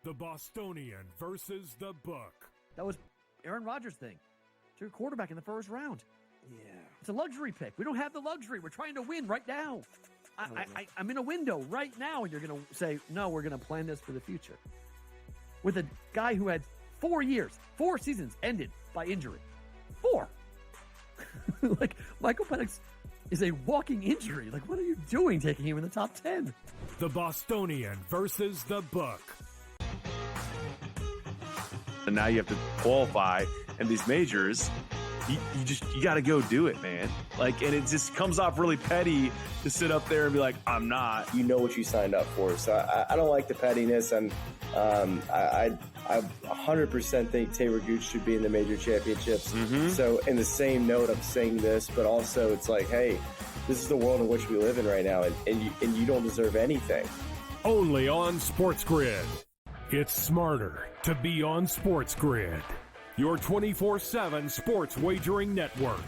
The Bostonian versus the Book. That was Aaron Rodgers' thing. To your quarterback in the first round. Yeah. It's a luxury pick. We don't have the luxury. We're trying to win right now. I'm in a window right now, and you're going to say, no, we're going to plan this for the future. With a guy who had 4 years, 4 seasons ended by injury. 4. Like, Michael Penix is a walking injury. Like, what are you doing taking him in the top 10? The Bostonian versus the Book. And now you have to qualify in these majors. You got to go do it, man. Like, and it just comes off really petty to sit up there and be like, I'm not. You know what you signed up for. So I don't like the pettiness. And I 100% think Taylor Gooch should be in the major championships. Mm-hmm. So in the same note, I'm saying this, but also it's like, hey, this is the world in which we live in right now, and you don't deserve anything. Only on SportsGrid. It's smarter to be on SportsGrid. Your 24/7 sports wagering network.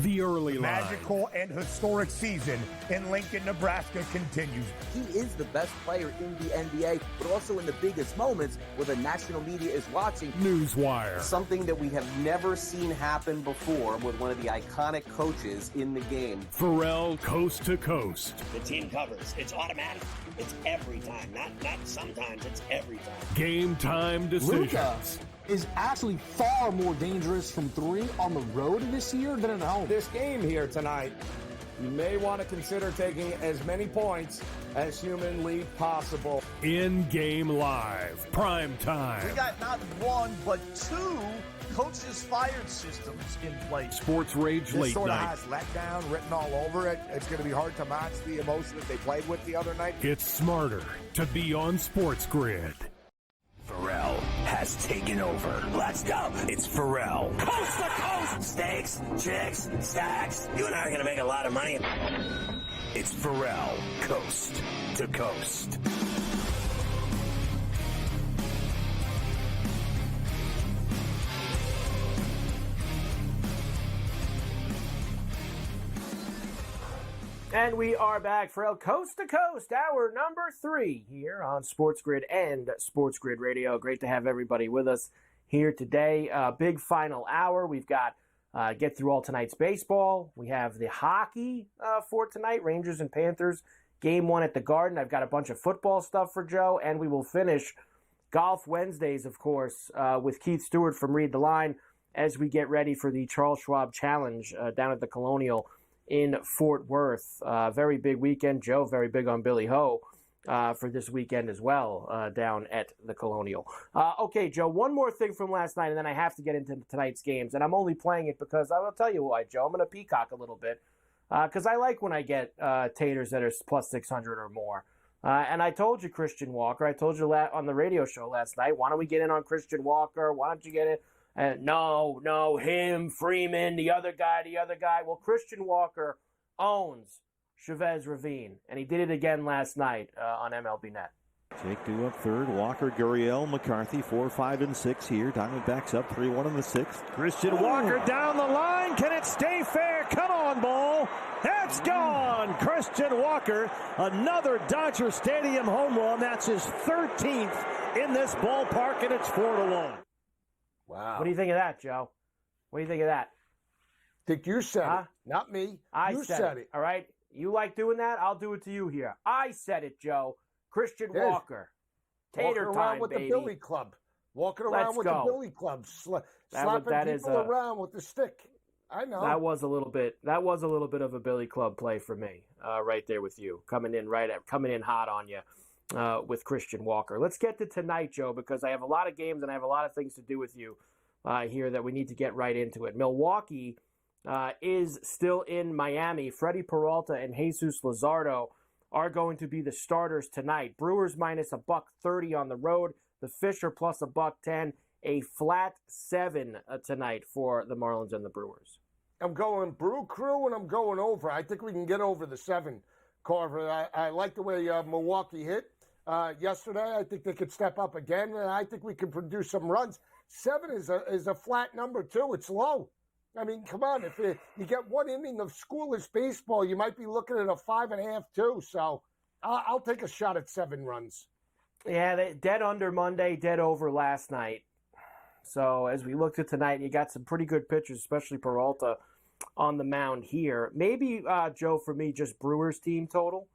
The early line. Magical and historic season in Lincoln, Nebraska continues. He is the best player in the NBA, but also in the biggest moments where the national media is watching. Newswire. Something that we have never seen happen before with one of the iconic coaches in the game. Ferrall coast to coast. The team covers. It's automatic. It's every time. Not sometimes. It's every time. Game time decisions. Luka is actually far more dangerous from 3 on the road this year than at home. This game here tonight, you may want to consider taking as many points as humanly possible. In-game live. Prime time. We got not 1, but 2 coaches fired systems in place. Sports Rage This Late sort of Night. has letdown written all over it. It's going to be hard to match the emotion that they played with the other night. It's smarter to be on SportsGrid. Ferrall has taken over. Let's go. It's Ferrall. Coast to coast. Steaks, chicks, stacks. You and I are going to make a lot of money. It's Ferrall. Coast to coast. And we are back for Coast to Coast, hour number 3 here on SportsGrid and SportsGrid Radio. Great to have everybody with us here today. Big final hour. We've got get through all tonight's baseball. We have the hockey for tonight, Rangers and Panthers, game 1 at the Garden. I've got a bunch of football stuff for Joe, and we will finish Golf Wednesdays, of course, with Keith Stewart from Read the Line as we get ready for the Charles Schwab Challenge down at the Colonial in Fort Worth. Very big weekend. Joe, very big on Billy Ho for this weekend as well down at the Colonial. Okay, Joe, one more thing from last night, and then I have to get into tonight's games. And I'm only playing it because I will tell you why, Joe. I'm going to peacock a little bit because I like when I get taters that are plus 600 or more. And I told you Christian Walker. I told you on the radio show last night, why don't we get in on Christian Walker? Why don't you get in? No, him, Freeman, the other guy. Well, Christian Walker owns Chavez Ravine, and he did it again last night on MLB Net. Jake Dew up third, Walker, Gurriel, McCarthy, 4, 5, and 6 here. Diamondbacks up 3-1 in the 6th. Christian Walker down the line. Can it stay fair? Come on, ball. That's gone. Christian Walker, another Dodger Stadium home run. That's his 13th in this ballpark, and it's 4-1. Wow. What do you think of that, Joe? What do you think of that? Think you said it, not me. You said it. All right? You like doing that? I'll do it to you here. I said it, Joe. Christian Walker. Tater walking around time, with baby. the Billy Club. Walking around Let's with go. the Billy Club. Slapping people around with the stick. I know. That was a little bit of a Billy Club play for me, right there with you. Coming in hot on you. With Christian Walker. Let's get to tonight, Joe, because I have a lot of games and I have a lot of things to do with you here that we need to get right into it. Milwaukee is still in Miami. Freddie Peralta and Jesus Luzardo are going to be the starters tonight. Brewers minus $130 on the road. The Fisher plus $110. A flat 7 tonight for the Marlins and the Brewers. I'm going Brew Crew and I'm going over. I think we can get over the 7, Carver. I like the way Milwaukee hit yesterday. I think they could step up again, and I think we can produce some runs. 7 is a flat number, too. It's low. I mean, come on. If you get one inning of schoolers baseball, you might be looking at a 5.5, too. So I'll take a shot at 7 runs. Yeah, they dead under Monday, dead over last night. So as we looked at tonight, you got some pretty good pitchers, especially Peralta on the mound here. Maybe, Joe, for me, just Brewers team total.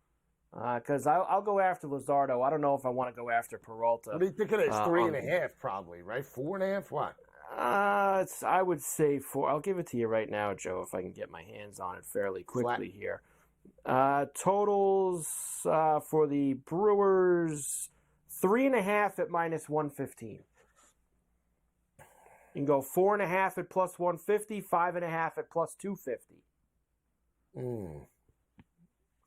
Because I'll go after Luzardo. I don't know if I want to go after Peralta. What do you think it is? 3.5 probably, right? 4.5? What? I would say 4. I'll give it to you right now, Joe, if I can get my hands on it fairly quickly here. Totals for the Brewers, 3.5 at minus 115. You can go 4.5 at plus 150, 5.5 at plus 250.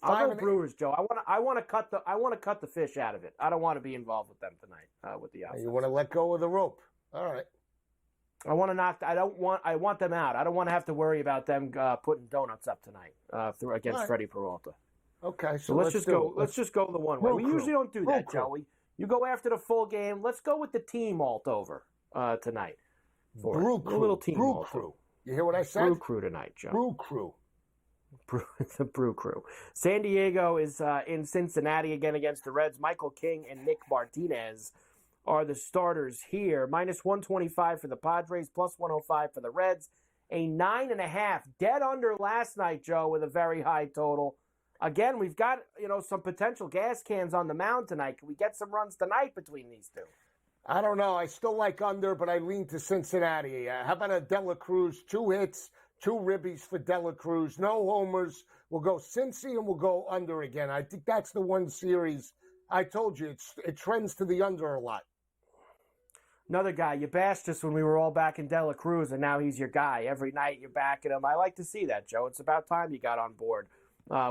I'll go Brewers, Joe. I want to cut the fish out of it. I don't want to be involved with them tonight with the offense. You want to let go of the rope. All right. I want them out. I don't want to have to worry about them putting donuts up tonight against Freddie Peralta. Okay, so let's just go. Let's just go the one way. We usually don't do that, Joe. You go after the full game. Let's go with the team alt over tonight. Brew Crew. A little team Brew alt. Crew. You hear what I said? Brew Crew tonight, Joe. Brew Crew. The Brew Crew. San Diego is in Cincinnati again against the Reds. Michael King and Nick Martinez are the starters here. Minus 125 for the Padres, plus 105 for the Reds. A 9.5, dead under last night, Joe, with a very high total. Again, we've got some potential gas cans on the mound tonight. Can we get some runs tonight between these two? I don't know. I still like under, but I lean to Cincinnati. How about a De La Cruz? 2 hits, 2 ribbies for De La Cruz. No homers. We'll go Cincy and we'll go under again. I think that's the one series. I told you, it trends to the under a lot. Another guy, you bashed us when we were all back in De La Cruz, and now he's your guy. Every night you're backing him. I like to see that, Joe. It's about time you got on board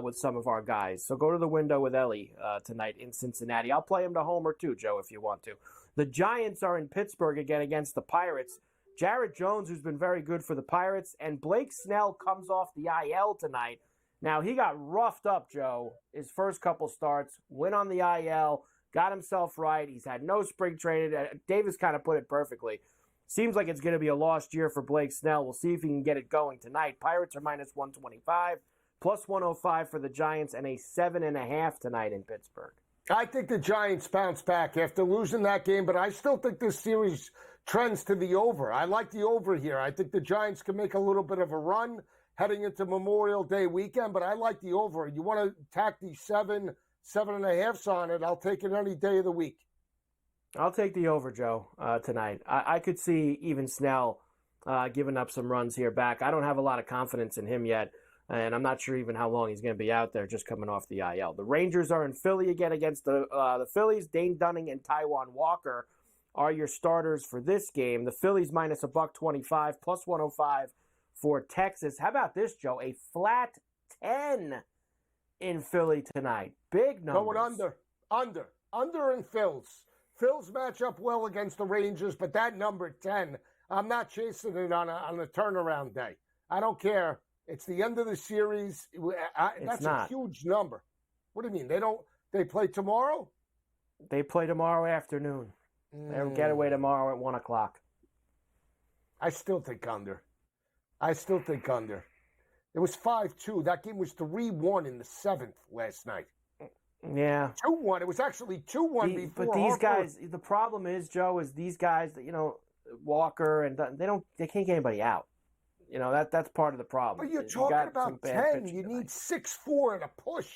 with some of our guys. So go to the window with Ellie tonight in Cincinnati. I'll play him to homer too, Joe, if you want to. The Giants are in Pittsburgh again against the Pirates. Jarrett Jones, who's been very good for the Pirates, and Blake Snell comes off the IL tonight. Now, he got roughed up, Joe, his first couple starts, went on the IL, got himself right. He's had no spring training. Davis kind of put it perfectly. Seems like it's going to be a lost year for Blake Snell. We'll see if he can get it going tonight. Pirates are minus 125, plus 105 for the Giants, and a 7.5 tonight in Pittsburgh. I think the Giants bounce back after losing that game, but I still think this series trends to the over. I like the over here. I think the Giants can make a little bit of a run heading into Memorial Day weekend, but I like the over. You want to tack these 7.5s on it, I'll take it any day of the week. I'll take the over, Joe, tonight. I could see even Snell giving up some runs here back. I don't have a lot of confidence in him yet, and I'm not sure even how long he's going to be out there just coming off the IL. The Rangers are in Philly again against the Phillies. Dane Dunning and Taijuan Walker are your starters for this game. The Phillies minus $125, plus 105 for Texas. How about this, Joe? A flat 10 in Philly tonight. Big numbers. Going under in Phils. Phils match up well against the Rangers, but that number 10, I'm not chasing it on a turnaround day. I don't care. It's the end of the series. That's a huge number. What do you mean? They play tomorrow? They play tomorrow afternoon. They'll get away tomorrow at 1 o'clock. I still think under. It was 5-2. That game was 3-1 in the 7th last night. Yeah. 2-1. It was actually 2-1 before. But these guys, the problem is, Joe, is these guys, Walker, and they can't get anybody out. That's part of the problem. But you're talking about 10. You need 6-4 and a push.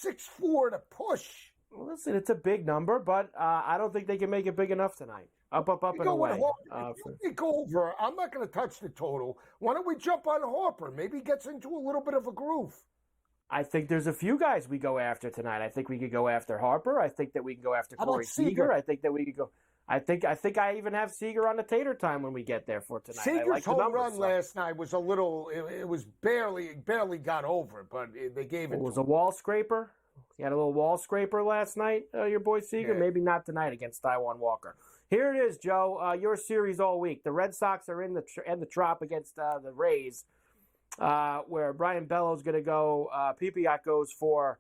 6-4 and a push. Well, listen, it's a big number, but I don't think they can make it big enough tonight. Up, and away. You go over. I'm not going to touch the total. Why don't we jump on Harper? Maybe he gets into a little bit of a groove. I think there's a few guys we go after tonight. I think we could go after Harper. I think that we can go after Corey Seager. I think that we could go. I think I even have Seager on the tater time when we get there for tonight. Seager's home run last night was a little. It was barely got over, but they gave it. It was a wall scraper. He had a little wall scraper last night. Your boy Seager. Yeah. Maybe not tonight against Taijuan Walker. Here it is, Joe. Your series all week. The Red Sox are in the Trop against the Rays, where Brian Bellows going to go. Pipiak goes for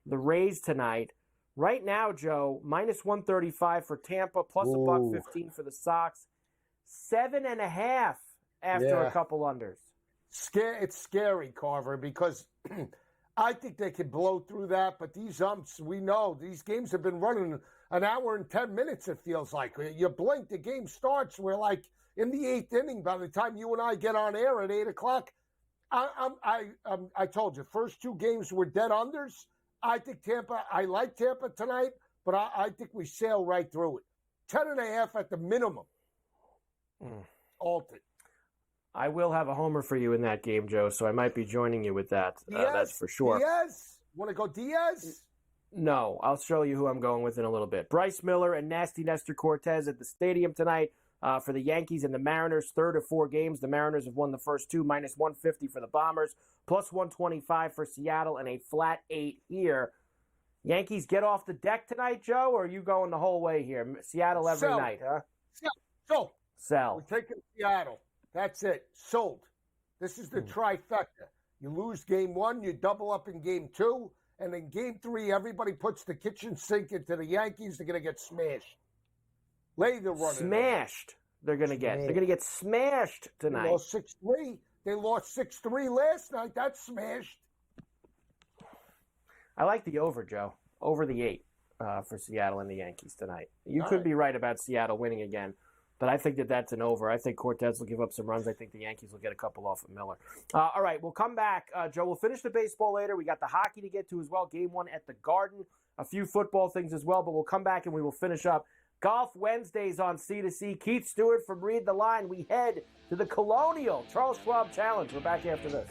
the Rays tonight. Right now, Joe, minus 135 for Tampa, plus $1.15 for the Sox. 7.5 after a couple unders. It's scary, Carver, because I think they could blow through that. But these umps, we know these games have been running an hour and 10 minutes, it feels like. You blink, the game starts. We're like in the 8th inning by the time you and I get on air at 8 o'clock. I told you, first 2 games were dead unders. I think I like Tampa tonight, but I think we sail right through it. 10.5 at the minimum. Alton. I will have a homer for you in that game, Joe, so I might be joining you with that. That's for sure. Diaz? Want to go Diaz? No, I'll show you who I'm going with in a little bit. Bryce Miller and Nasty Nestor Cortez at the stadium tonight for the Yankees and the Mariners, 3rd of 4 games. The Mariners have won the first 2, minus 150 for the Bombers, plus 125 for Seattle, and a flat 8 here. Yankees get off the deck tonight, Joe, or are you going the whole way here? Seattle every night, huh? Sell. We're taking Seattle. That's it. Sold. This is the trifecta. You lose game 1, you double up in game 2, and in game 3, everybody puts the kitchen sink into the Yankees. They're going to get smashed. Lay the runner. Smashed. They're going to get. They're going to get smashed tonight. They lost 6-3. They lost 6-3 last night. That's smashed. I like the over, Joe. Over the 8 for Seattle and the Yankees tonight. You could be right about Seattle winning again. But I think that's an over. I think Cortez will give up some runs. I think the Yankees will get a couple off of Miller. All right, we'll come back. Joe, we'll finish the baseball later. We got the hockey to get to as well. Game 1 at the Garden. A few football things as well, but we'll come back and we will finish up. Golf Wednesdays on C2C. Keith Stewart from Read the Line. We head to the Colonial Charles Schwab Challenge. We're back after this.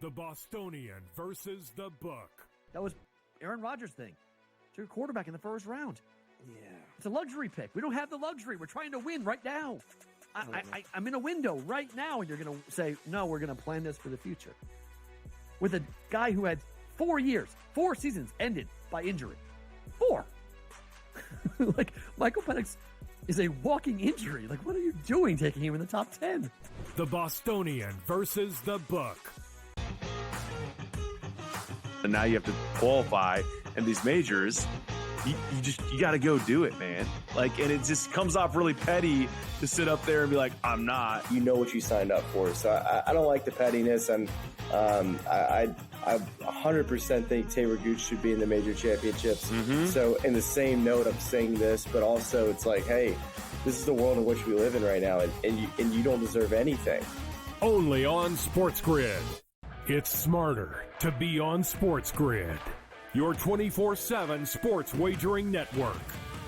The Bostonian versus the Book. That was Aaron Rodgers' thing. To your quarterback in the first round. Yeah. It's a luxury pick. We don't have the luxury. We're trying to win right now. I'm in a window right now, and you're going to say, no, we're going to plan this for the future. With a guy who had 4 seasons ended by injury. 4. Like, Michael Penix is a walking injury. Like, what are you doing taking him in the top 10? The Bostonian versus the Book. And now you have to qualify, and these majors, you got to go do it, man. Like, and it just comes off really petty to sit up there and be like, I'm not. You know what you signed up for, so I don't like the pettiness, and I 100% think Taylor Gooch should be in the major championships. So in the same note, I'm saying this, but also it's like, hey, this is the world in which we live in right now, and you don't deserve anything. Only on SportsGrid. It's smarter to be on SportsGrid, your 24/7 sports wagering network.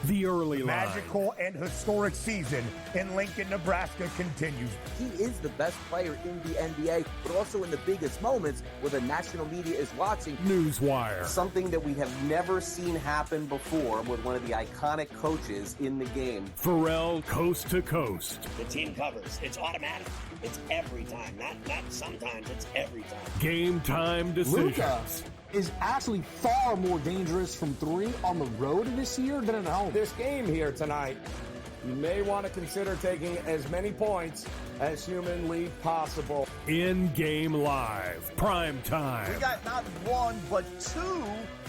The early line. Magical and historic season in Lincoln, Nebraska continues. He is the best player in the NBA, but also in the biggest moments where the national media is watching. Newswire. Something that we have never seen happen before with one of the iconic coaches in the game. Ferrall coast to coast. The team covers. It's automatic. It's every time. Not sometimes. It's every time. Game time decisions. Luka is actually far more dangerous from 3 on the road this year than at home. This game here tonight, you may want to consider taking as many points as humanly possible. In-game live, prime time. We got not 1, but 2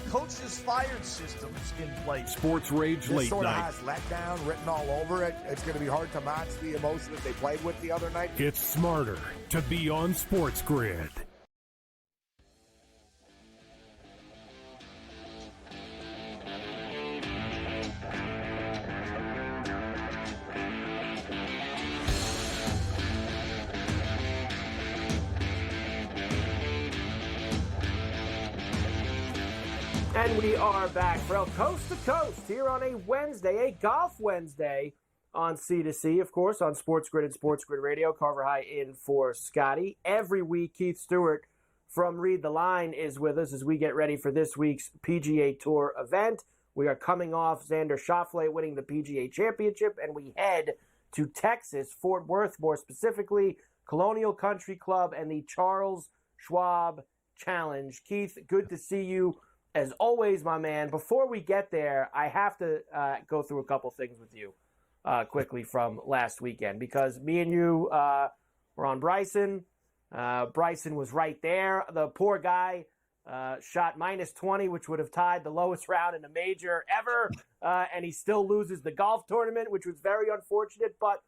coaches fired systems in place. Sports Rage This late sort of night. has letdown written all over it. It's going to be hard to match the emotion that they played with the other night. It's smarter to be on SportsGrid. And we are back, Ferrall, coast to coast here on a Wednesday, a Golf Wednesday on C2C, of course, on SportsGrid and SportsGrid Radio. Carver High in for Scotty. Every week, Keith Stewart from Read the Line is with us as we get ready for this week's PGA Tour event. We are coming off Xander Schauffele winning the PGA Championship, and we head to Texas, Fort Worth, more specifically, Colonial Country Club and the Charles Schwab Challenge. Keith, good to see you. As always, my man, before we get there, I have to go through a couple things with you quickly from last weekend because me and you were on Bryson. Bryson was right there. The poor guy shot -20, which would have tied the lowest round in a major ever, and he still loses the golf tournament, which was very unfortunate. But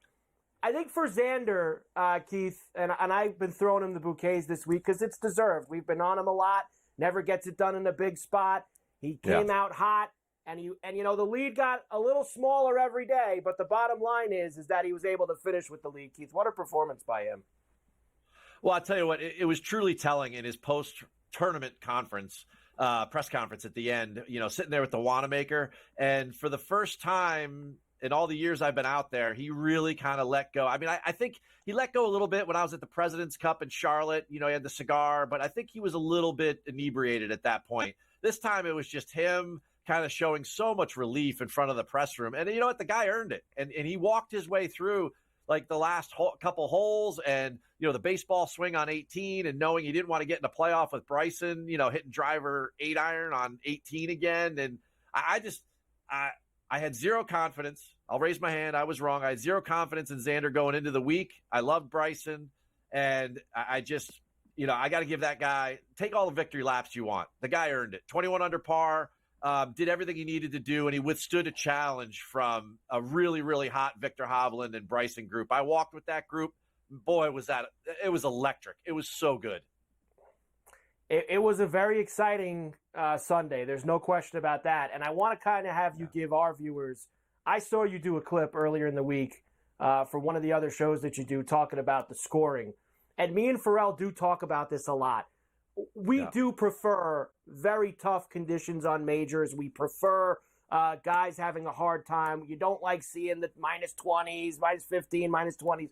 I think for Xander, Keith, and I've been throwing him the bouquets this week because it's deserved. We've been on him a lot. Never gets it done in a big spot. He came out hot, and the lead got a little smaller every day. But the bottom line is that he was able to finish with the lead. Keith, what a performance by him! Well, I'll tell you what, it was truly telling in his post-tournament conference, press conference at the end. Sitting there with the Wanamaker, and for the first time in all the years I've been out there, he really kind of let go. I mean, I think he let go a little bit when I was at the President's Cup in Charlotte. He had the cigar, but I think he was a little bit inebriated at that point. This time it was just him kind of showing so much relief in front of the press room. And you know what? The guy earned it. And he walked his way through like the last couple holes and, the baseball swing on 18 and knowing he didn't want to get in a playoff with Bryson, hitting driver 8-iron on 18 again. And I had zero confidence. I'll raise my hand. I was wrong. I had zero confidence in Xander going into the week. I loved Bryson. And I just, I got to give that guy, take all the victory laps you want. The guy earned it. 21 under par, did everything he needed to do, and he withstood a challenge from a really, really hot Victor Hovland and Bryson group. I walked with that group. Boy, it was electric. It was so good. It was a very exciting Sunday. There's no question about that. And I want to kind of have you give our viewers, I saw you do a clip earlier in the week for one of the other shows that you do talking about the scoring. And me and Ferrall do talk about this a lot. We do prefer very tough conditions on majors. We prefer guys having a hard time. You don't like seeing the -20s, -15, -20s.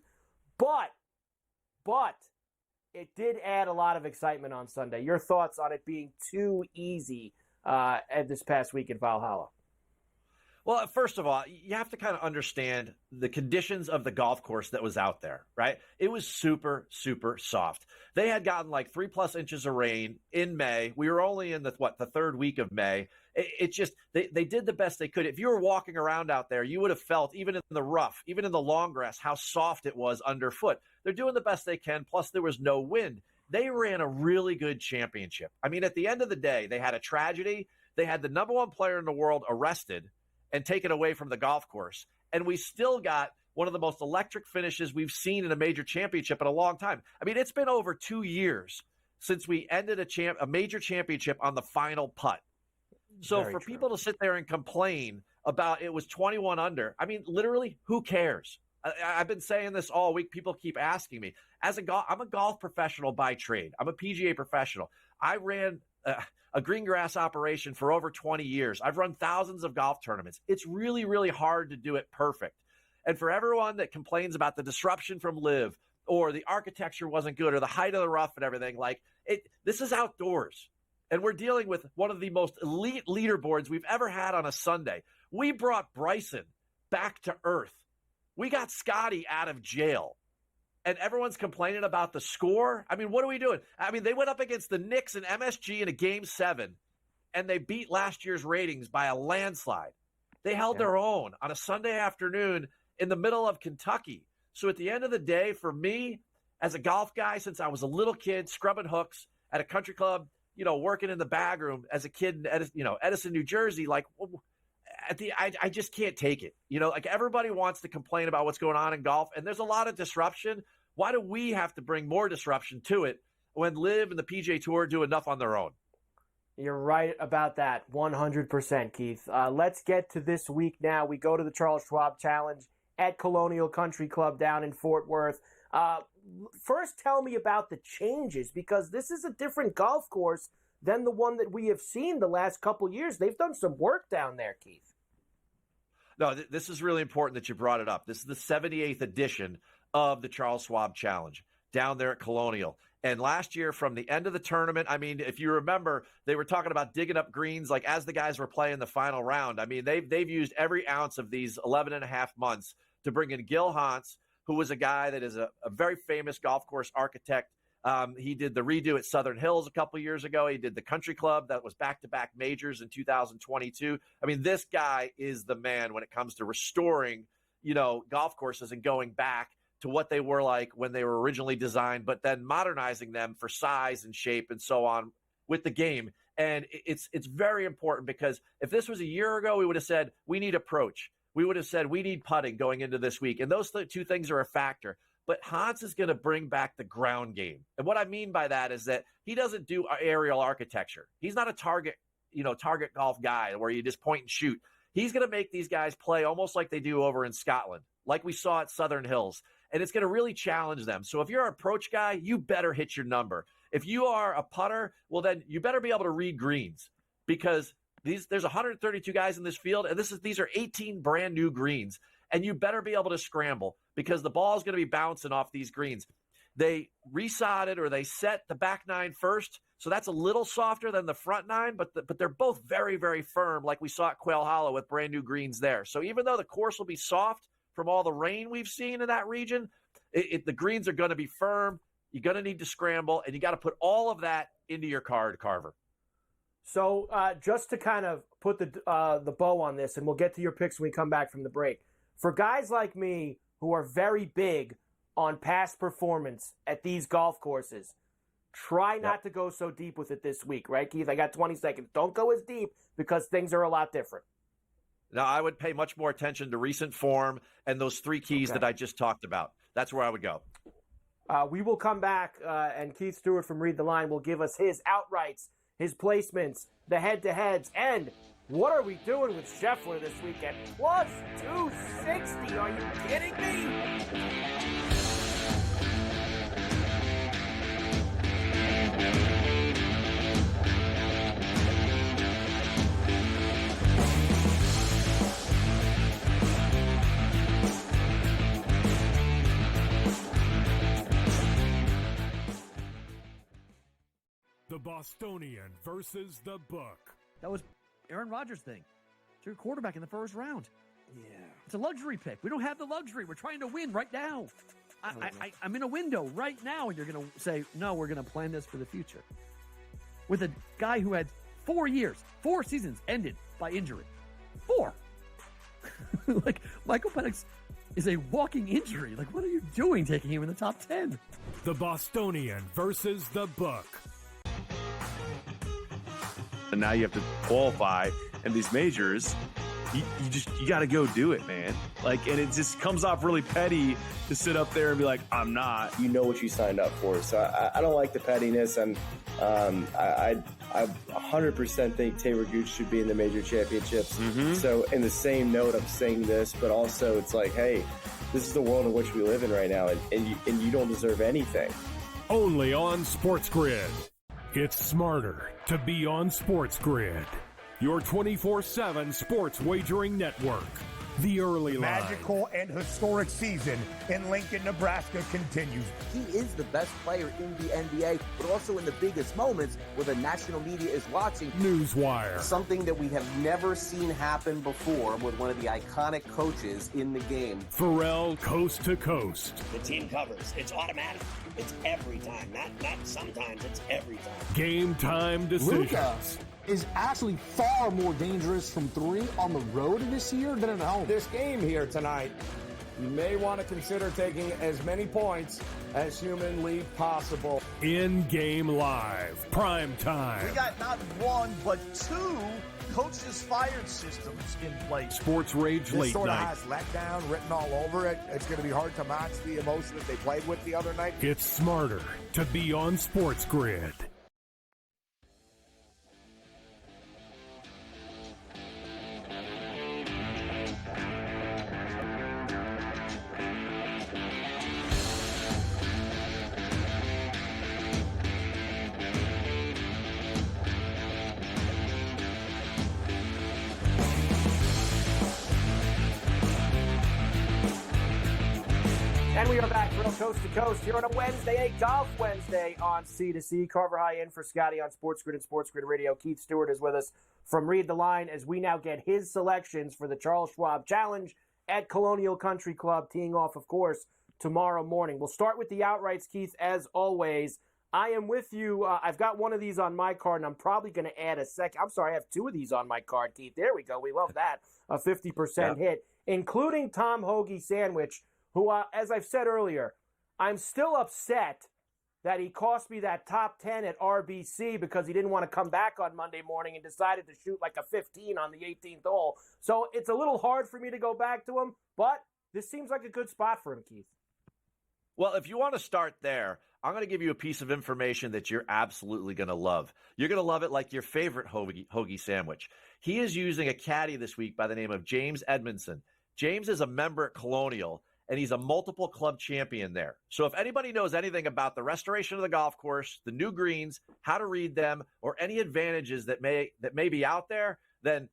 But it did add a lot of excitement on Sunday. Your thoughts on it being too easy at this past week in Valhalla? Well, first of all, you have to kind of understand the conditions of the golf course that was out there, right? It was super, super soft. They had gotten like 3+ inches of rain in May. We were only in the third week of May. They did the best they could. If you were walking around out there, you would have felt, even in the rough, even in the long grass, how soft it was underfoot. They're doing the best they can. Plus, there was no wind. They ran a really good championship. I mean, at the end of the day, they had a tragedy. They had the number one player in the world arrested and taken away from the golf course. And we still got one of the most electric finishes we've seen in a major championship in a long time. I mean, it's been over 2 years since we ended a major championship on the final putt. So for people to sit there and complain about it was 21 under, I mean, literally, who cares? I've been saying this all week. People keep asking me. I'm a golf professional by trade. I'm a PGA professional. I ran a green grass operation for over 20 years. I've run thousands of golf tournaments. It's really, really hard to do it perfect. And for everyone that complains about the disruption from LIV or the architecture wasn't good or the height of the rough and everything, this is outdoors. And we're dealing with one of the most elite leaderboards we've ever had on a Sunday. We brought Bryson back to earth. We got Scotty out of jail. And everyone's complaining about the score. I mean, what are we doing? I mean, they went up against the Knicks and MSG in a Game 7, and they beat last year's ratings by a landslide. They held their own on a Sunday afternoon in the middle of Kentucky. So at the end of the day, for me, as a golf guy, since I was a little kid scrubbing hooks at a country club, working in the bag room as a kid in Edison, New Jersey, I just can't take it. Everybody wants to complain about what's going on in golf, and there's a lot of disruption. Why do we have to bring more disruption to it when LIV and the PGA Tour do enough on their own? You're right about that, 100%, Keith. Let's get to this week now. We go to the Charles Schwab Challenge at Colonial Country Club down in Fort Worth. First, tell me about the changes, because this is a different golf course than the one that we have seen the last couple years. They've done some work down there, Keith. No, this is really important that you brought it up. This is the 78th edition of the Charles Schwab Challenge down there at Colonial. And last year, from the end of the tournament, I mean, if you remember, they were talking about digging up greens like as the guys were playing the final round. I mean, they've used every ounce of these 11 and a half months to bring in Gil Hans, who was a guy that is a very famous golf course architect. He did the redo at Southern Hills a couple years ago. He did the Country Club that was back-to-back majors in 2022. I mean, this guy is the man when it comes to restoring, golf courses and going back to what they were like when they were originally designed, but then modernizing them for size and shape and so on with the game. And it's very important, because if this was a year ago, we would have said we need approach. We would have said we need putting going into this week. And those two things are a factor. But Hans is going to bring back the ground game. And what I mean by that is that he doesn't do aerial architecture. He's not a target golf guy where you just point and shoot. He's going to make these guys play almost like they do over in Scotland, like we saw at Southern Hills. And it's going to really challenge them. So if you're an approach guy, you better hit your number. If you are a putter, well, then you better be able to read greens, because there's 132 guys in this field, and these are 18 brand new greens. And you better be able to scramble, because the ball is going to be bouncing off these greens. They resodded, or they set the back nine first, so that's a little softer than the front nine, but they're both very, very firm, like we saw at Quail Hollow with brand new greens there. So even though the course will be soft from all the rain we've seen in that region, the greens are going to be firm. You're going to need to scramble, and you got to put all of that into your card, Carver. So just to kind of put the bow on this, and we'll get to your picks when we come back from the break. For guys like me who are very big on past performance at these golf courses, try not to go so deep with it this week, right, Keith? I got 20 seconds. Don't go as deep, because things are a lot different. Now, I would pay much more attention to recent form and those three keys that I just talked about. That's where I would go. We will come back, and Keith Stewart from Read the Line will give us his outrights, his placements, the head-to-heads, and what are we doing with Scheffler this weekend? Plus 260. Are you kidding me? The Bostonian versus the book. That was Aaron Rodgers' thing. It's your quarterback in the first round. Yeah. It's a luxury pick. We don't have the luxury. We're trying to win right now. I'm in a window right now, and you're going to say, no, we're going to plan this for the future. With a guy who had 4 seasons ended by injury. 4. Like, Michael Penix is a walking injury. Like, what are you doing taking him in the top 10? The Bostonian versus the book. And now you have to qualify, and these majors, you got to go do it, man. Like, and it just comes off really petty to sit up there and be like, I'm not. You know what you signed up for. So I don't like the pettiness, and I 100% think Taylor Gooch should be in the major championships. So in the same note, I'm saying this, but also it's like, hey, this is the world in which we live in right now, and you don't deserve anything. Only on SportsGrid. It's smarter to be on SportsGrid, your 24/7 sports wagering network. The early line. Magical and historic season in Lincoln, Nebraska continues. He is the best player in the NBA, but also in the biggest moments where the national media is watching. Newswire. Something that we have never seen happen before with one of the iconic coaches in the game. Ferrall coast to coast. The team covers. It's automatic. It's every time. Not sometimes. It's every time. Game time decisions. Luka is actually far more dangerous from 3 on the road this year than at home. This game here tonight, you may want to consider taking as many points as humanly possible. In-game live. Prime time. We got not one, but 2 coaches fired systems in place. Sports Rage This late sort of night. has letdown written all over it. It's going to be hard to match the emotion that they played with the other night. It's smarter to be on SportsGrid. And we are back from coast to coast here on a Wednesday, a Golf Wednesday on C2C. Carver High in for Scotty on SportsGrid and SportsGrid Radio. Keith Stewart is with us from Read the Line as we now get his selections for the Charles Schwab Challenge at Colonial Country Club, teeing off, of course, tomorrow morning. We'll start with the outrights, Keith, as always. I am with you. I've got one of these on my card, and I'm probably going to add a second. I'm sorry, I have 2 of these on my card, Keith. There we go. We love that. A 50% hit, including Tom Hoagie Sandwich, who, as I've said earlier, I'm still upset that he cost me that top 10 at RBC because he didn't want to come back on Monday morning and decided to shoot like a 15 on the 18th hole. So it's a little hard for me to go back to him, but this seems like a good spot for him, Keith. Well, if you want to start there, I'm going to give you a piece of information that you're absolutely going to love. You're going to love it like your favorite hoagie sandwich. He is using a caddy this week by the name of James Edmondson. James is a member at Colonial, and he's a multiple club champion there. So if anybody knows anything about the restoration of the golf course, the new greens, how to read them, or any advantages that may be out there, then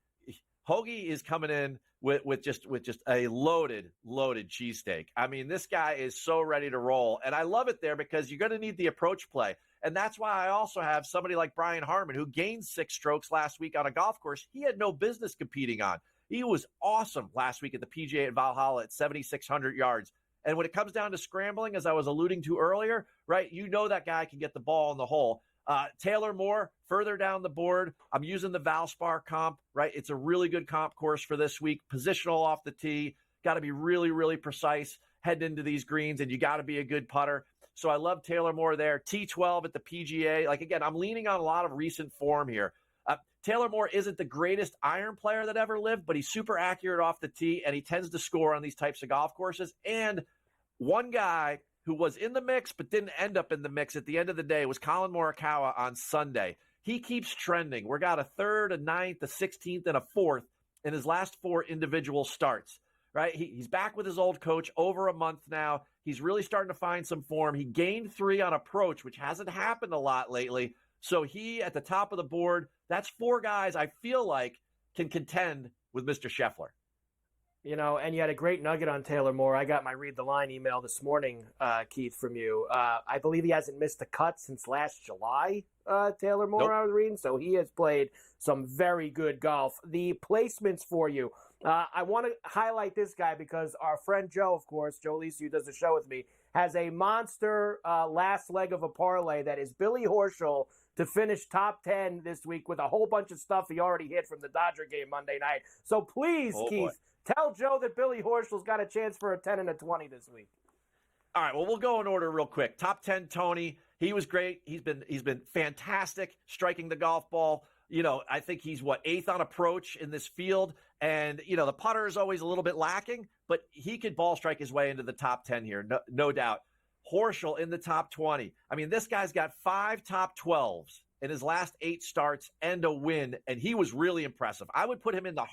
Hoagie is coming in with just a loaded cheesesteak. I mean, this guy is so ready to roll, and I love it there because you're going to need the approach play. And that's why I also have somebody like Brian Harmon, who gained 6 strokes last week on a golf course he had no business competing on. He was awesome last week at the PGA at Valhalla at 7,600 yards. And when it comes down to scrambling, as I was alluding to earlier, right, you know that guy can get the ball in the hole. Taylor Moore, further down the board. I'm using the Valspar comp, right? It's a really good comp course for this week. Positional off the tee. Got to be really, really precise heading into these greens, and you got to be a good putter. So I love Taylor Moore there. T12 at the PGA. Like, again, I'm leaning on a lot of recent form here. Taylor Moore isn't the greatest iron player that ever lived, but he's super accurate off the tee, and he tends to score on these types of golf courses. And one guy who was in the mix but didn't end up in the mix at the end of the day was Colin Morikawa on Sunday. He keeps trending. We got a 3rd, a 9th, a 16th, and a 4th in his last 4 individual starts, right? He's back with his old coach over a month now. He's really starting to find some form. He gained 3 on approach, which hasn't happened a lot lately. So he, at the top of the board, that's 4 guys I feel like can contend with Mr. Scheffler. You know, and you had a great nugget on Taylor Moore. I got my Read the Line email this morning, Keith, from you. I believe he hasn't missed a cut since last July, Taylor Moore, Nope. I was reading. So he has played some very good golf. The placements for you. I want to highlight this guy because our friend Joe, of course, Joe Lisi, who does the show with me, has a monster last leg of a parlay that is Billy Horschel to finish top 10 this week with a whole bunch of stuff he already hit from the Dodger game Monday night. So please, Keith, tell Joe that Billy Horschel's got a chance for a 10 and a 20 this week. All right, well, we'll go in order real quick. Top 10, Tony. He was great. He's been fantastic striking the golf ball. You know, I think he's, 8th on approach in this field. And, you know, the putter is always a little bit lacking, but he could ball strike his way into the top 10 here, no doubt. Horschel in the top 20. I mean, this guy's got 5 top 12s in his last 8 starts and a win, and he was really impressive. I would put him in the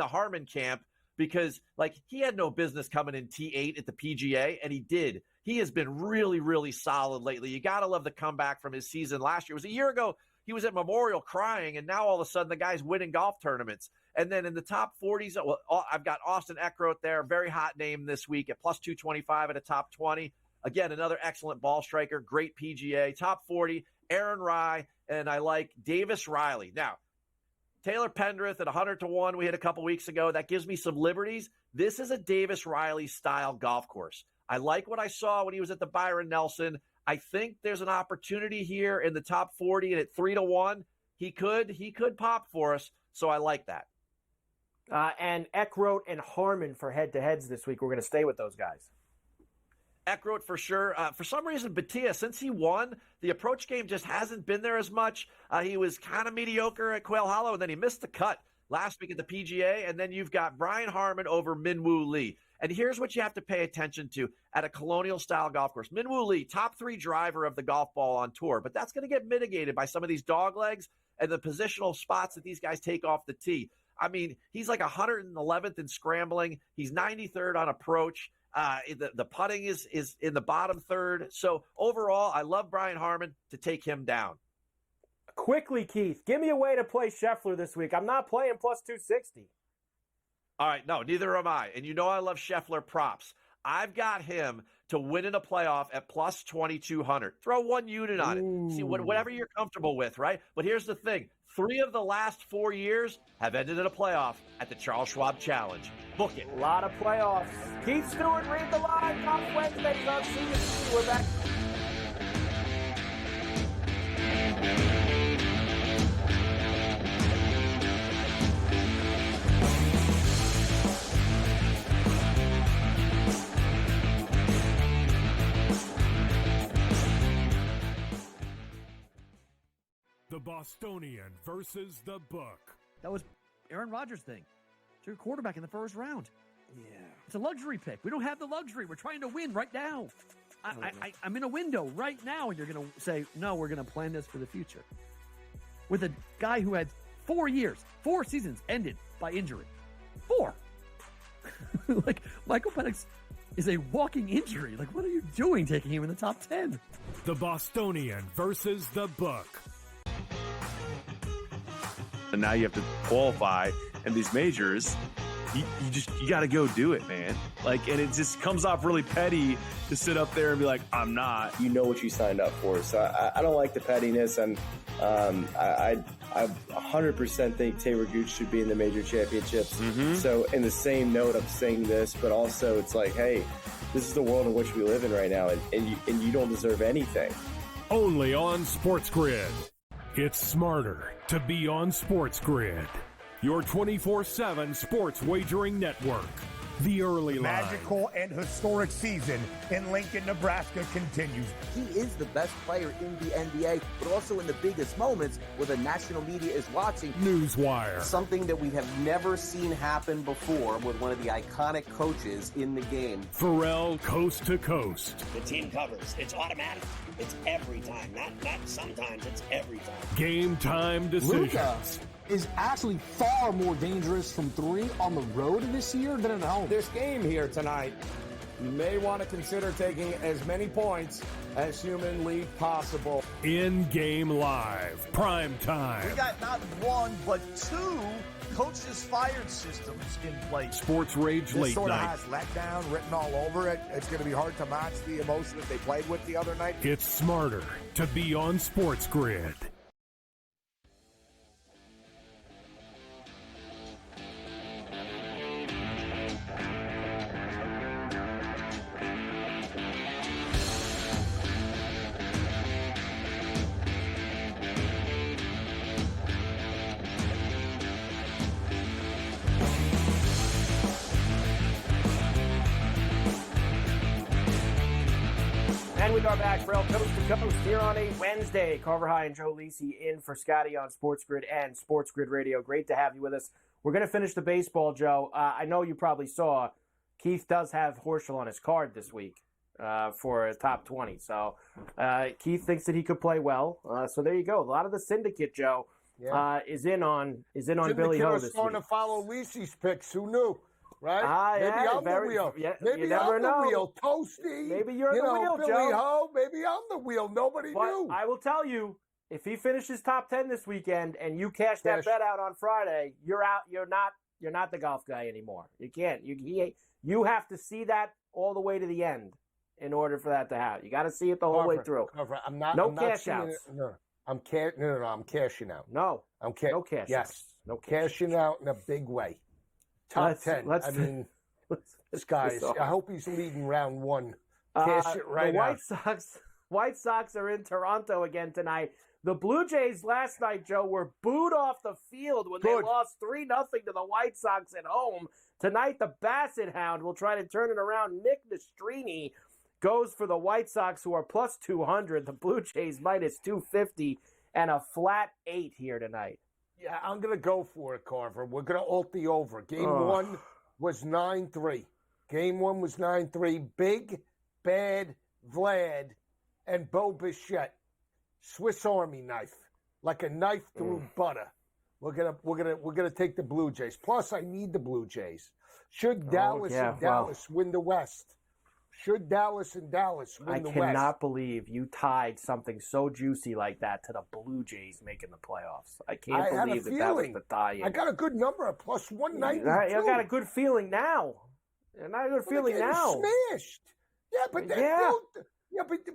Harmon camp because, like, he had no business coming in T8 at the PGA, and he did. He has been really, really solid lately. You got to love the comeback from his season last year. It was a year ago. He was at Memorial crying, and now all of a sudden the guy's winning golf tournaments. And then in the top 40s, I've got Austin Eckroth there, very hot name this week at plus 225 at a top 20. Again, another excellent ball striker, great PGA. Top 40, Aaron Rye, and I like Davis Riley. Now, Taylor Pendrith at 100-1 we hit a couple weeks ago. That gives me some liberties. This is a Davis Riley-style golf course. I like what I saw when he was at the Byron Nelson. I think there's an opportunity here in the top 40, and at 3-1, he could pop for us, so I like that. And Eckroth and Harmon for head-to-heads this week. We're going to stay with those guys. Eckroth for sure. For some reason, Batia, since he won, the approach game just hasn't been there as much. He was kind of mediocre at Quail Hollow, and then he missed the cut last week at the PGA. And then you've got Brian Harmon over Minwoo Lee. And here's what you have to pay attention to at a Colonial-style golf course. Minwoo Lee, top 3 driver of the golf ball on tour, but that's going to get mitigated by some of these dog legs and the positional spots that these guys take off the tee. I mean, he's like 111th in scrambling. He's 93rd on approach. The putting is in the bottom third. So overall, I love Brian Harmon to take him down. Quickly, Keith, give me a way to play Scheffler this week. I'm not playing plus 260. All right, no, neither am I. And you know I love Scheffler props. I've got him to win in a playoff at plus 2,200. Throw one unit on it. See, whatever you're comfortable with, right? But here's the thing. 3 of the last 4 years have ended in a playoff at the Charles Schwab Challenge. Book it. A lot of playoffs. Keith Stewart, Read the Line. Top Wednesdays on CNBC. We're back. The Bostonian versus the book. That was Aaron Rodgers' thing. To your quarterback in the first round. Yeah. It's a luxury pick. We don't have the luxury. We're trying to win right now. I'm in a window right now, and you're going to say, no, we're going to plan this for the future. With a guy who had 4 seasons ended by injury. 4. Like, Michael Penix is a walking injury. Like, what are you doing taking him in the top 10? The Bostonian versus the book. And now you have to qualify, and these majors, you got to go do it, man. Like, and it just comes off really petty to sit up there and be like, I'm not. You know what you signed up for. So I don't like the pettiness, and I 100% think Taylor Gooch should be in the major championships. So in the same note, I'm saying this, but also it's like, hey, this is the world in which we live in right now, and you don't deserve anything. Only on SportsGrid. It's smarter to be on SportsGrid. Your 24/7 sports wagering network. The early line. Magical and historic season in Lincoln, Nebraska continues. He is the best player in the NBA, but also in the biggest moments where the national media is watching. Newswire. Something that we have never seen happen before with one of the iconic coaches in the game. Ferrall coast to coast. The team covers. It's automatic. It's every time. Not sometimes. It's every time. Game time decisions. Luka is actually far more dangerous from 3 on the road this year than at home. This game here tonight, you may want to consider taking as many points as humanly possible. In-game live. Prime time. We got not 1, but 2 coaches fired systems in place. Sports Rage This Late sort of Night. has letdown written all over it. It's going to be hard to match the emotion that they played with the other night. It's smarter to be on SportsGrid. And we are back, Ferrall, coast to coast here on a Wednesday. Carver High and Joe Lisi in for Scotty on SportsGrid and SportsGrid Radio. Great to have you with us. We're going to finish the baseball, Joe. I know you probably saw Keith does have Horschel on his card this week for a top 20. So Keith thinks that he could play well. So there you go. A lot of the syndicate, Joe, is in on Billy Ho this week. Starting to follow Lisi's picks. Who knew? Right? Maybe yeah, I'm the wheel. Yeah, maybe you never I'm know. the wheel. Toasty. Maybe you're the wheel, Billy Joe. Ho. Maybe I'm the wheel. Nobody knew. I will tell you, if he finishes top 10 this weekend and you cash that bet out on Friday, you're out. You're not the golf guy anymore. You can't. You have to see that all the way to the end in order for that to happen. You got to see it the whole way through. I'm not. No I'm cash not outs. I'm I'm cashing out. No. No cash. Yes. Outs. No cash cashing out in a big way. Top 10. Guys, I hope he's leading round 1. Cash it right the out. White Sox are in Toronto again tonight. The Blue Jays last night, Joe, were booed off the field when they lost 3-0 to the White Sox at home. Tonight, the Basset Hound will try to turn it around. Nick Nastrini goes for the White Sox, who are plus 200. The Blue Jays minus 250 and a flat 8 here tonight. Yeah, I'm going to go for it, Carver. We're going to alt the over. Game 1 was 9-3. Game 1 was 9-3. Big, bad Vlad and Bo Bichette. Swiss Army knife. Like a knife through butter. We're gonna take the Blue Jays. Plus, I need the Blue Jays. Should Dallas and Dallas win the West? Should Dallas and Dallas win the West? I cannot believe you tied something so juicy like that to the Blue Jays making the playoffs. I can't believe that was the tie-in. I got a good number of plus 192. I got a good feeling now. Not a good feeling now. Smashed. Yeah, but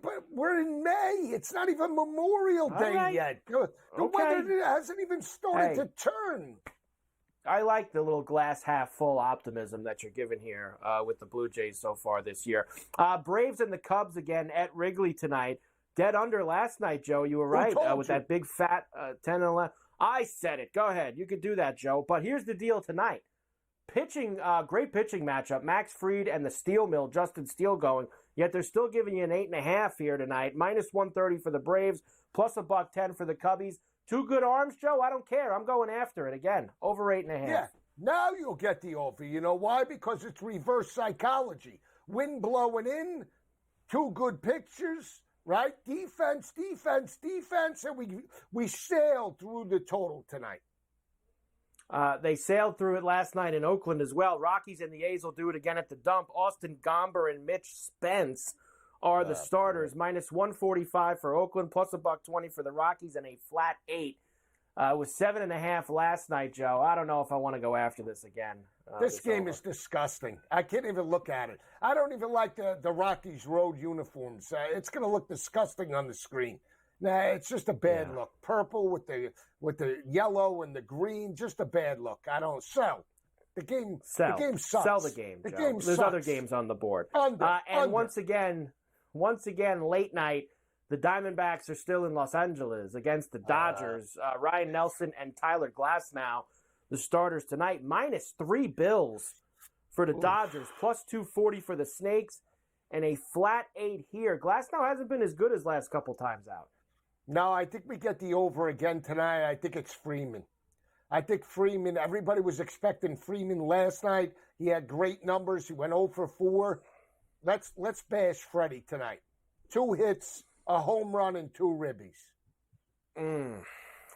but we're in May. It's not even Memorial Day yet. The weather hasn't even started to turn. I like the little glass half full optimism that you're giving here with the Blue Jays so far this year. Braves and the Cubs again at Wrigley tonight. Dead under last night, Joe. You were right with that big fat 10 and 11. I said it. Go ahead. You could do that, Joe. But here's the deal tonight. Pitching, great pitching matchup. Max Fried and the Steel Mill, Justin Steele going. Yet they're still giving you an 8.5 here tonight. Minus 130 for the Braves, plus $1.10 for the Cubbies. Two good arms, Joe. I don't care. I'm going after it again. Over 8.5. Yeah, now you'll get the over. You know why? Because it's reverse psychology. Wind blowing in, two good pitchers, right? Defense, and we sailed through the total tonight. They sailed through it last night in Oakland as well. Rockies and the A's will do it again at the dump. Austin Gomber and Mitch Spence are the starters. Minus 145 for Oakland, plus $1.20 for the Rockies, and a flat 8. It was 7.5 last night, Joe. I don't know if I want to go after this again. This game is disgusting. I can't even look at it. I don't even like the Rockies road uniforms. It's going to look disgusting on the screen. Nah, it's just a bad look. Purple with the yellow and the green, just a bad look. I don't sell. The game sucks. Sell the game, Joe. There's sucks. other games on the board. Under. Once again, late night, the Diamondbacks are still in Los Angeles against the Dodgers. Ryan Nelson and Tyler Glasnow, the starters tonight. Minus 3 Bills for the Dodgers, plus 240 for the Snakes, and a flat 8 here. Glasnow hasn't been as good as last couple times out. No, I think we get the over again tonight. I think it's Freeman. Everybody was expecting Freeman last night. He had great numbers. He went 0 for 4. Let's bash Freddie tonight. 2 hits, a home run, and 2 ribbies.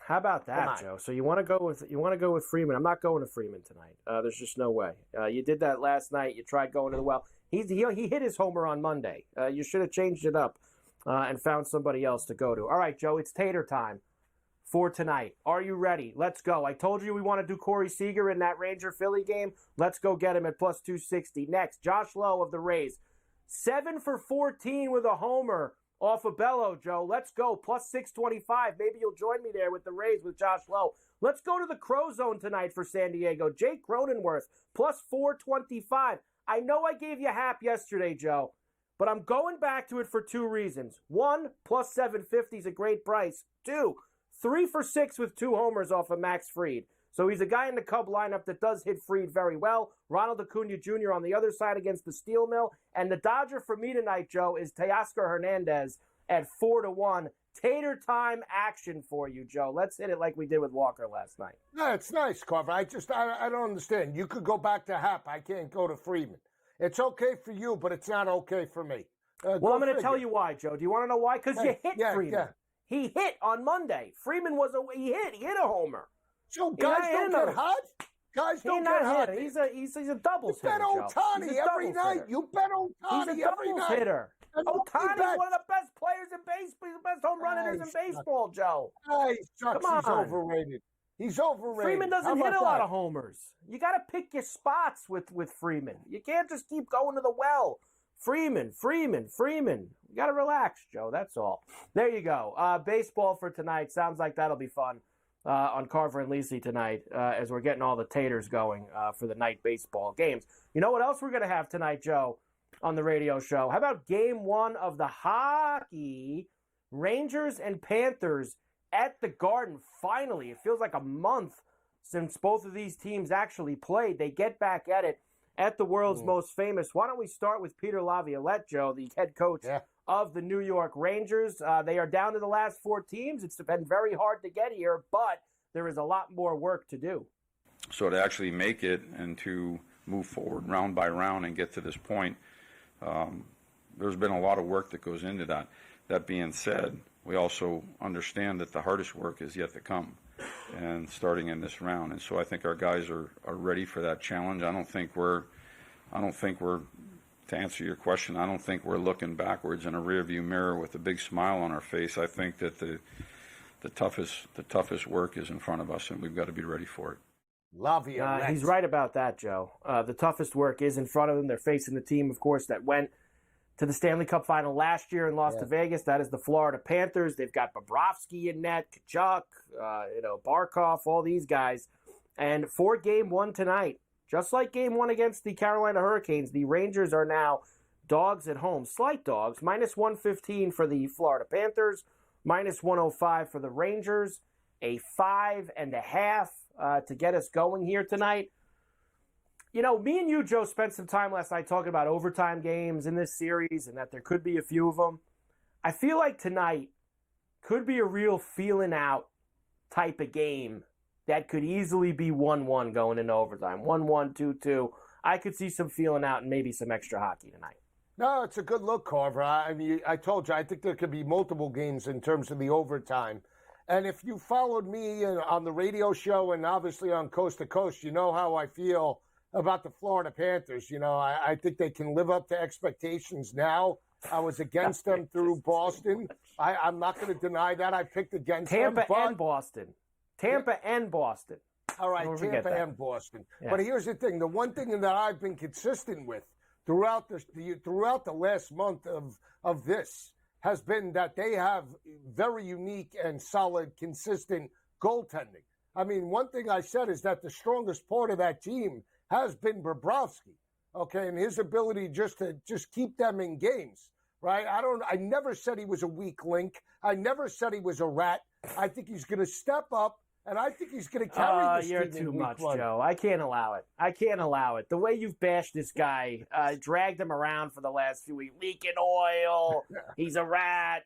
How about that, Joe? So you want to go with Freeman? I'm not going to Freeman tonight. There's just no way. You did that last night. You tried going to the well. He hit his homer on Monday. You should have changed it up and found somebody else to go to. All right, Joe, it's tater time for tonight. Are you ready? Let's go. I told you we want to do Corey Seager in that Ranger-Philly game. Let's go get him at plus 260. Next, Josh Lowe of the Rays. 7 for 14 with a homer off of Bello, Joe. Let's go. Plus 625. Maybe you'll join me there with the Rays with Josh Lowe. Let's go to the Crow Zone tonight for San Diego. Jake Cronenworth, plus 425. I know I gave you Hap yesterday, Joe, but I'm going back to it for 2 reasons. 1, plus 750 is a great price. 2, 3 for 6 with 2 homers off of Max Fried. So he's a guy in the Cub lineup that does hit Fried very well. Ronald Acuna Jr. on the other side against the Steel Mill. And the Dodger for me tonight, Joe, is Teoscar Hernandez at 4-1. Tater time action for you, Joe. Let's hit it like we did with Walker last night. No, it's nice, Carver. I don't understand. You could go back to Hap. I can't go to Freeman. It's okay for you, but it's not okay for me. Well, I'm going to tell you why, Joe. Do you want to know why? Because you hit Freeman. Yeah. He hit on Monday. Freeman he hit a homer. So guys don't get hot? Guys don't get hot. He's a doubles hitter, Joe. You bet Ohtani every night. You bet Ohtani every night. He's a doubles hitter. Ohtani's one of the best players in baseball. He's the best home run hitters in baseball, Joe. He sucks. He's overrated. He's overrated. Freeman doesn't hit a lot of homers. You got to pick your spots with Freeman. You can't just keep going to the well. Freeman. You got to relax, Joe. That's all. There you go. Baseball for tonight. Sounds like that'll be fun on Carver and Lisi tonight as we're getting all the taters going for the night baseball games. You know what else we're going to have tonight, Joe, on the radio show? How about Game 1 of the hockey? Rangers and Panthers at the Garden. Finally, it feels like a month since both of these teams actually played. They get back at it at the world's most famous. Why don't we start with Peter Laviolette, Joe, the head coach of the New York Rangers. They are down to the last 4 teams. It's been very hard to get here, but there is a lot more work to do. So to actually make it and to move forward round by round and get to this point, there's been a lot of work that goes into that. That being said, we also understand that the hardest work is yet to come, and starting in this round. And so I think our guys are ready for that challenge. I don't think we're, to answer your question, I don't think we're looking backwards in a rearview mirror with a big smile on our face. I think that the toughest work is in front of us, and we've got to be ready for it. Laviolette. He's right about that, Joe. The toughest work is in front of them. They're facing the team, of course, that went to the Stanley Cup final last year and lost to Vegas. That is the Florida Panthers. They've got Bobrovsky in net, Kachuk, Barkov, all these guys. And for Game 1 tonight, just like Game 1 against the Carolina Hurricanes, the Rangers are now dogs at home. Slight dogs, minus 115 for the Florida Panthers, minus 105 for the Rangers, a 5.5 to get us going here tonight. You know, me and you, Joe, spent some time last night talking about overtime games in this series and that there could be a few of them. I feel like tonight could be a real feeling out type of game that could easily be 1-1 going into overtime. 1-1, 2-2. I could see some feeling out and maybe some extra hockey tonight. No, it's a good look, Carver. I mean, I told you, I think there could be multiple games in terms of the overtime. And if you followed me on the radio show and obviously on Coast to Coast, you know how I feel about the Florida Panthers. You know, I think they can live up to expectations now. I was against them through Boston. I'm not going to deny that. I picked against Tampa them. and Boston. Tampa and Boston. All right, Tampa and Boston. Yeah. But here's the thing. The one thing that I've been consistent with throughout the last month of this has been that they have very unique and solid, consistent goaltending. I mean, one thing I said is that the strongest part of that team has been Bobrovsky, okay, and his ability to keep them in games, right? I never said he was a weak link. I never said he was a rat. I think he's going to step up. And I think he's going to carry this team. You're too much, Joe. I can't allow it. The way you've bashed this guy, dragged him around for the last few weeks, leaking oil. He's a rat.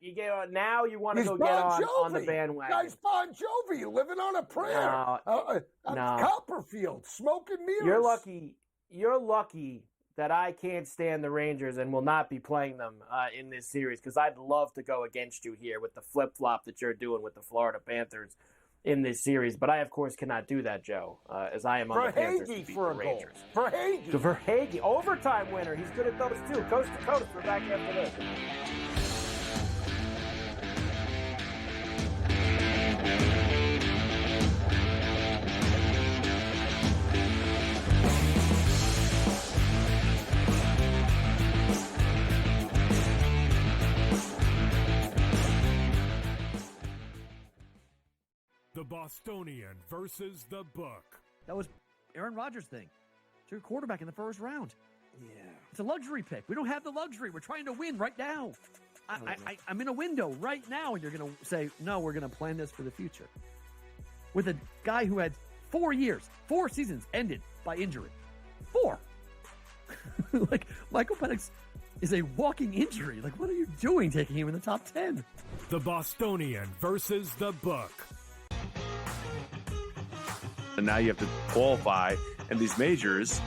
Now you want to go get on the bandwagon. Guy's Bon Jovi, living on a prayer. Copperfield, smoking mirrors. You're lucky that I can't stand the Rangers and will not be playing them in this series, because I'd love to go against you here with the flip-flop that you're doing with the Florida Panthers in this series, but I, of course, cannot do that, Joe, as I am on the Panthers to beat the Rangers. Verhaeghe, overtime winner. He's good at those, too. Coast to coast. We're back after this. The Bostonian versus the Book. That was Aaron Rodgers' thing. To your quarterback in the first round. Yeah. It's a luxury pick. We don't have the luxury. We're trying to win right now. I'm in a window right now, and you're going to say, no, we're going to plan this for the future. With a guy who had 4 seasons ended by injury. 4. Like, Michael Penix is a walking injury. Like, what are you doing taking him in the top 10? The Bostonian versus the Book. And now you have to qualify, and these majors,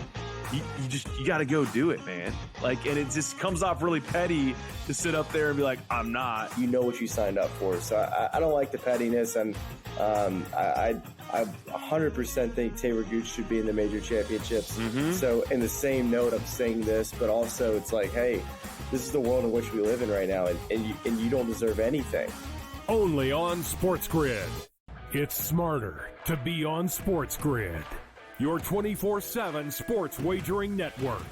you got to go do it, man. Like, and it just comes off really petty to sit up there and be like, I'm not. You know what you signed up for, so I don't like the pettiness, and I 100% think Taylor Gooch should be in the major championships. Mm-hmm. So in the same note, I'm saying this, but also it's like, hey, this is the world in which we live in right now, and you don't deserve anything. Only on SportsGrid. It's smarter to be on SportsGrid, your 24/7 sports wagering network.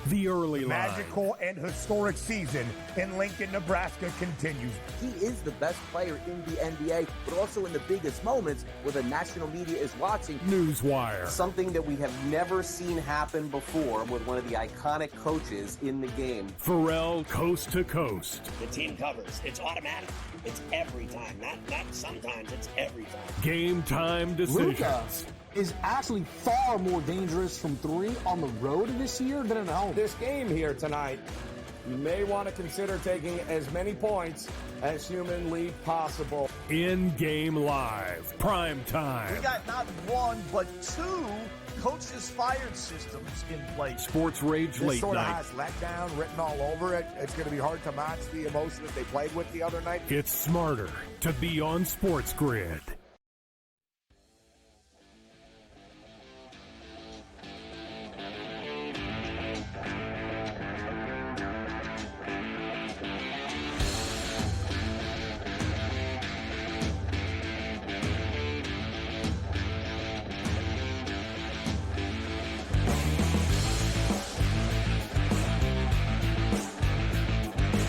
The early line. Magical and historic season in Lincoln, Nebraska continues. He is the best player in the NBA, but also in the biggest moments where the national media is watching. Newswire. Something that we have never seen happen before with one of the iconic coaches in the game. Ferrall, coast to coast. The team covers. It's automatic. It's every time. Not sometimes. It's every time. Game time decisions. Luka is actually far more dangerous from 3 on the road this year than at home. This game here tonight, you may want to consider taking as many points as humanly possible. In-game live, prime time. We got not 1, but 2 coaches fired systems in place. Sports Rage this late sort of night. has letdown written all over it. It's going to be hard to match the emotion that they played with the other night. It's smarter to be on SportsGrid.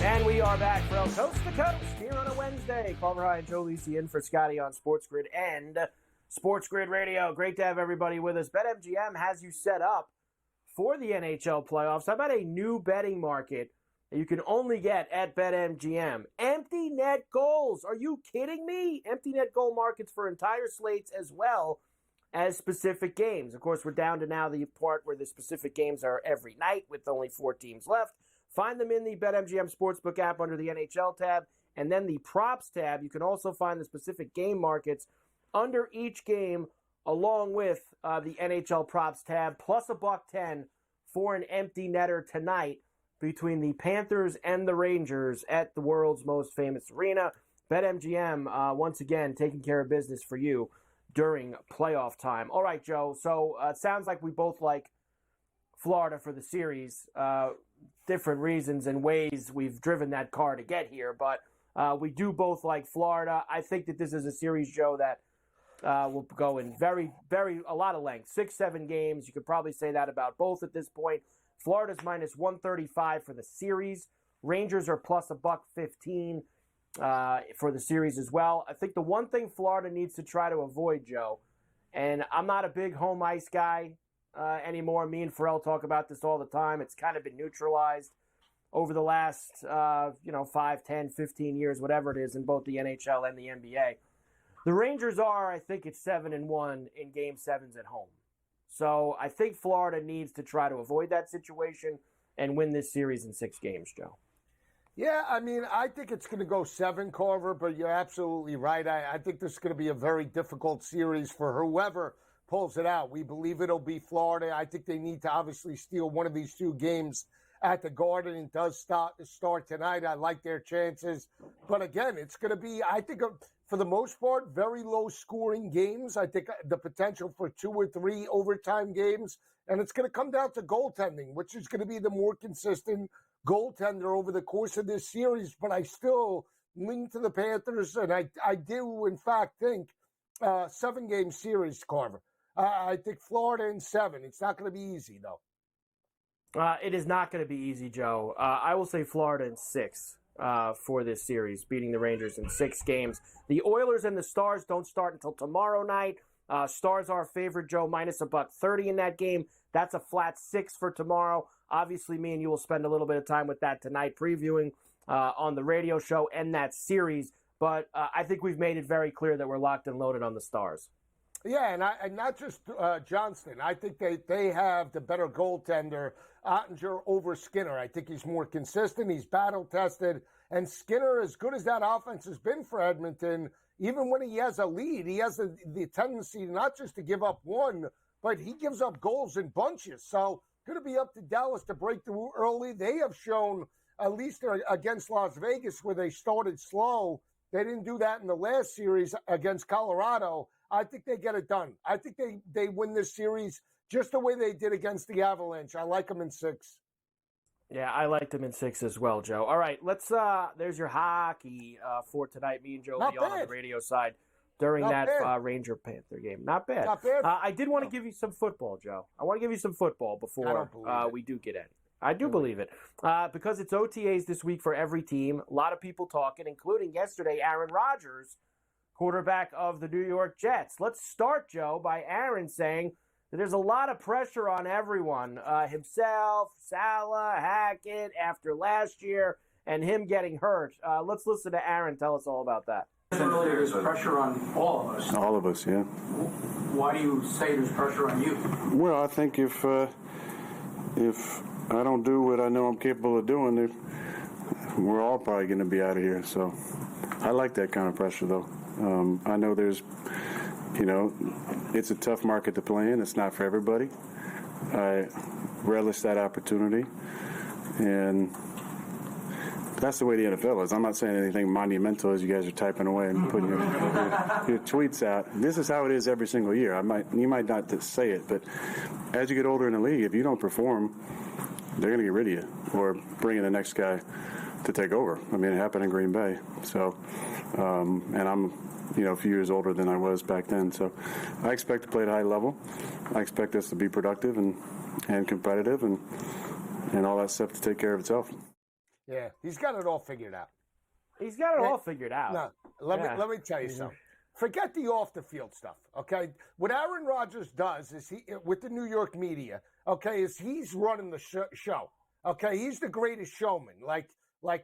And we are back from Coast to Coast here on a Wednesday. Carver High and Joe Lisi in for Scotty on SportsGrid and SportsGrid Radio. Great to have everybody with us. BetMGM has you set up for the NHL playoffs. How about a new betting market that you can only get at BetMGM? Empty net goals. Are you kidding me? Empty net goal markets for entire slates as well as specific games. Of course, we're down to now the part where the specific games are every night with only 4 teams left. Find them in the BetMGM Sportsbook app under the NHL tab And then the props tab, you can also find the specific game markets under each game, along with the NHL props tab, plus $1.10 for an empty netter tonight between the Panthers and the Rangers at the world's most famous arena. BetMGM, once again, taking care of business for you during playoff time. All right, Joe. So it sounds like we both like Florida for the series. Different reasons and ways we've driven that car to get here, but we do both like Florida. I think that this is a series, Joe, that will go in a lot of length. 6-7 games. You could probably say that about both at this point. Florida's minus 135 for the series. Rangers are plus $1.15 for the series as well. I think the one thing Florida needs to try to avoid, Joe, and I'm not a big home ice guy anymore. Me and Ferrall talk about this all the time. It's kind of been neutralized over the last 5, 10, 15 years, whatever it is, in both the NHL and the NBA. The Rangers are, I think it's 7-1 in Game 7s at home. So I think Florida needs to try to avoid that situation and win this series in 6 games, Joe. Yeah, I mean, I think it's going to go 7, Carver, but you're absolutely right. I think this is going to be a very difficult series for whoever pulls it out. We believe it'll be Florida. I think they need to obviously steal one of these 2 games at the Garden. It does start tonight. I like their chances. But again, it's going to be, I think, for the most part, very low-scoring games. I think the potential for 2 or 3 overtime games. And it's going to come down to goaltending, which is going to be the more consistent goaltender over the course of this series. But I still lean to the Panthers, and I do, in fact, think 7-game series, Carver. I think Florida in 7. It's not going to be easy, though. It is not going to be easy, Joe. I will say Florida in 6 for this series, beating the Rangers in 6 games. The Oilers and the Stars don't start until tomorrow night. Stars are favored, Joe, minus $1.30 in that game. That's a flat 6 for tomorrow. Obviously, me and you will spend a little bit of time with that tonight, previewing on the radio show and that series. But I think we've made it very clear that we're locked and loaded on the Stars. Yeah, and not just Johnston. I think they have the better goaltender, Ottinger over Skinner. I think he's more consistent. He's battle-tested. And Skinner, as good as that offense has been for Edmonton, even when he has a lead, he has the tendency not just to give up one, but he gives up goals in bunches. So going to be up to Dallas to break through early. They have shown, at least against Las Vegas, where they started slow. They didn't do that in the last series against Colorado. I think they get it done. I think they win this series just the way they did against the Avalanche. I like them in 6. Yeah, I like them in 6 as well, Joe. All right, let's. There's your hockey for tonight. Me and Joe will be on the radio side during that Ranger-Panther game. Not bad. Not bad. I did want to give you some football, Joe. I want to give you some football before we do get in. I do believe it. Because it's OTAs this week for every team. A lot of people talking, including yesterday, Aaron Rodgers, quarterback of the New York Jets. Let's start, Joe, by Aaron saying that there's a lot of pressure on everyone. Himself, Salah, Hackett, after last year, and him getting hurt. Let's listen to Aaron tell us all about that. Earlier, there's pressure on all of us. All of us, yeah. Why do you say there's pressure on you? Well, I think if I don't do what I know I'm capable of doing, we're all probably going to be out of here. So I like that kind of pressure, though. I know there's, it's a tough market to play in. It's not for everybody. I relish that opportunity, and that's the way the NFL is. I'm not saying anything monumental as you guys are typing away and putting your tweets out. This is how it is every single year. You might not say it, but as you get older in the league, if you don't perform, they're going to get rid of you or bring in the next guy to take over. I mean, it happened in Green Bay. So, and I'm, a few years older than I was back then. So I expect to play at a high level. I expect us to be productive and competitive and all that stuff to take care of itself. Yeah, he's got it all figured out. He's got it all figured out. No, let me tell you something. Forget the off-the-field stuff, okay? What Aaron Rodgers does is with the New York media, okay, is he's running the show, okay? He's the greatest showman, like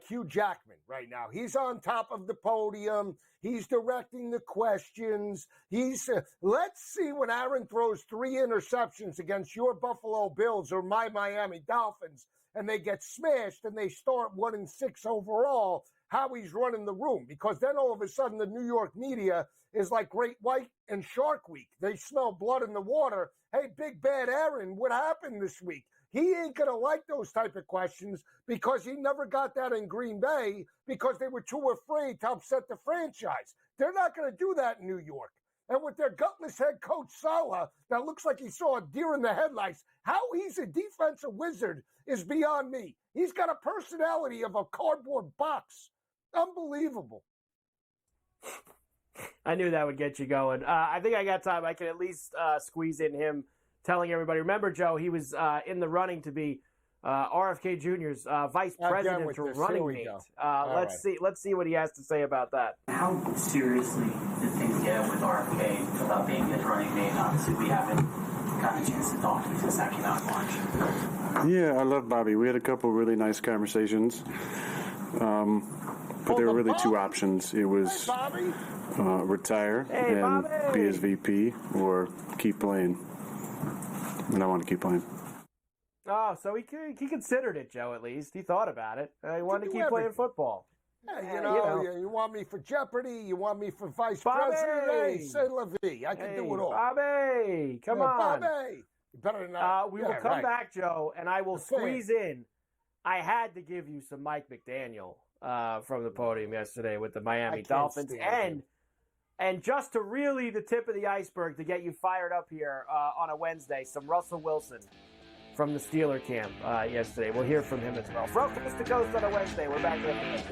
Hugh Jackman right now. He's on top of the podium. He's directing the questions. Let's see when Aaron throws 3 interceptions against your Buffalo Bills or my Miami Dolphins, and they get smashed and they start 1-6 overall. how he's running the room, because then all of a sudden the New York media is like Great White and Shark Week. They smell blood in the water. Hey, Big Bad Aaron, what happened this week? He ain't going to like those type of questions because he never got that in Green Bay because they were too afraid to upset the franchise. They're not going to do that in New York. And with their gutless head coach, Saleh, that looks like he saw a deer in the headlights, how he's a defensive wizard is beyond me. He's got a personality of a cardboard box. Unbelievable. I knew that would get you going. I think I got time. I can at least squeeze in him telling everybody. Remember, Joe, he was in the running to be RFK Jr.'s vice president to running mate. Let's see what he has to say about that. How seriously did things get with RFK about being his running mate? Obviously, we haven't gotten a chance to talk. He's just acting out much. Yeah, I love Bobby. We had a couple really nice conversations. But there were really two options. It was retire and be his VP or keep playing. And I want to keep playing. Oh, so he considered it, Joe, at least. He thought about it. He wanted to keep playing football. Yeah, you want me for Jeopardy? You want me for vice president? Hey, say la vie. I can do it all. Bobby, come on. Bobby. Better not. We will come back, Joe, and I will squeeze in. I had to give you some Mike McDaniel from the podium yesterday with the Miami Dolphins. And just to really the tip of the iceberg to get you fired up here on a Wednesday, some Russell Wilson from the Steeler camp yesterday. We'll hear from him as well. From Coast to Coast on a Wednesday. We're back after this.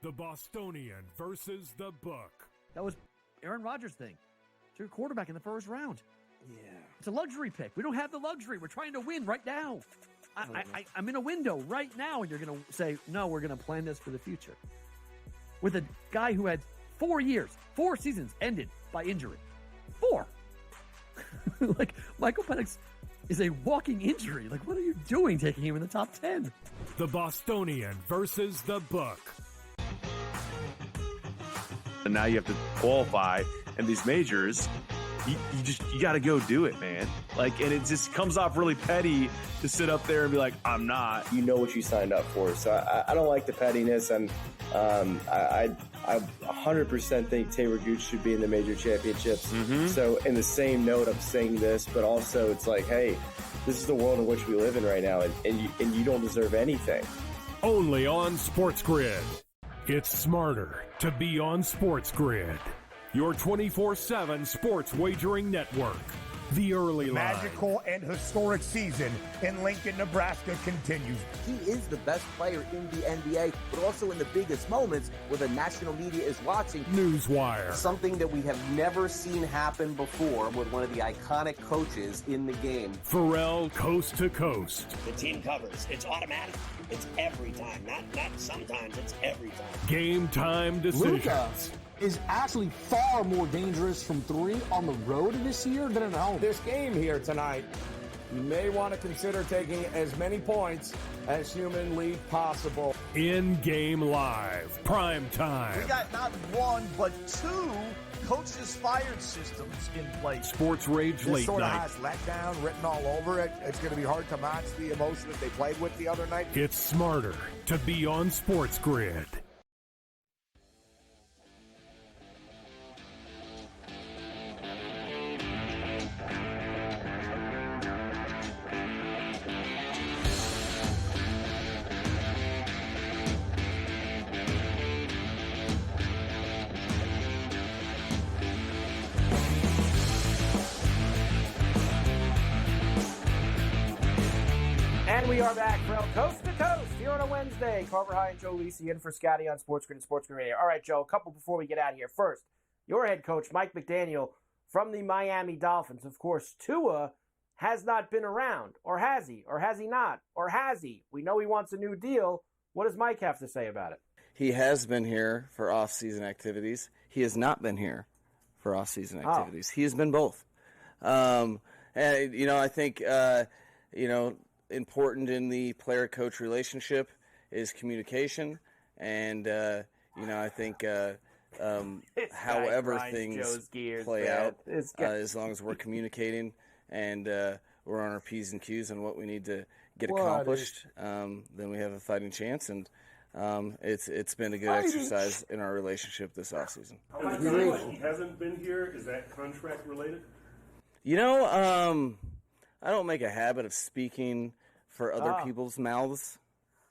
The Bostonian versus the Book. That was Aaron Rodgers' thing. It's your quarterback in the first round. Yeah. It's a luxury pick. We don't have the luxury. We're trying to win right now. I'm in a window right now, and you're going to say, no, we're going to plan this for the future. With a guy who had 4 seasons ended by injury. 4. Like, Michael Penix is a walking injury. Like, what are you doing taking him in the top 10? The Bostonian versus the Book. And now you have to qualify, and these majors, you got to go do it, man. Like, and it just comes off really petty to sit up there and be like, I'm not. You know what you signed up for, so I don't like the pettiness, and I 100% think Taylor Gooch should be in the major championships. Mm-hmm. So in the same note, I'm saying this, but also it's like, hey, this is the world in which we live in right now, and you don't deserve anything. Only on SportsGrid. It's smarter to be on SportsGrid. Your 24/7 sports wagering network. The early line. Magical and historic season in Lincoln, Nebraska continues. He is the best player in the NBA, but also in the biggest moments where the national media is watching. Newswire. Something that we have never seen happen before with one of the iconic coaches in the game. Ferrall, coast to coast. The team covers. It's automatic. It's every time. Not sometimes. It's every time. Game time decisions. Luka is actually far more dangerous from 3 on the road this year than at home. This game here tonight, you may want to consider taking as many points as humanly possible. In-game live. Prime time. We got not one, but 2 coaches fired systems in place. Sports Rage Late This sort of Night. has letdown written all over it. It's going to be hard to match the emotion that they played with the other night. It's smarter to be on SportsGrid. And we are back from Coast to Coast here on a Wednesday. Carver High and Joe Lisi in for Scotty on SportsGrid and SportsGrid Radio. All right, Joe, a couple before we get out of here. First, your head coach, Mike McDaniel, from the Miami Dolphins. Of course, Tua has not been around. Or has he? Or has he not? Or has he? We know he wants a new deal. What does Mike have to say about it? He has been here for off-season activities. He has not been here for off-season activities. He has been both. And, I think, important in the player-coach relationship is communication, and I think however things play out, as long as we're communicating and we're on our P's and Q's on what we need to get accomplished, then we have a fighting chance. And it's been a good exercise in our relationship this offseason. He hasn't been here. Is that contract related? I don't make a habit of speaking for other people's mouths.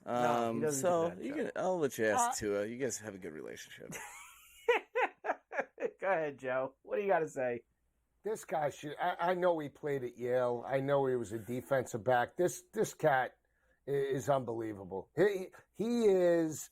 No, so I'll let you ask Tua. You guys have a good relationship. Go ahead, Joe. What do you got to say? This guy should. I know he played at Yale. I know he was a defensive back. This cat is unbelievable. He is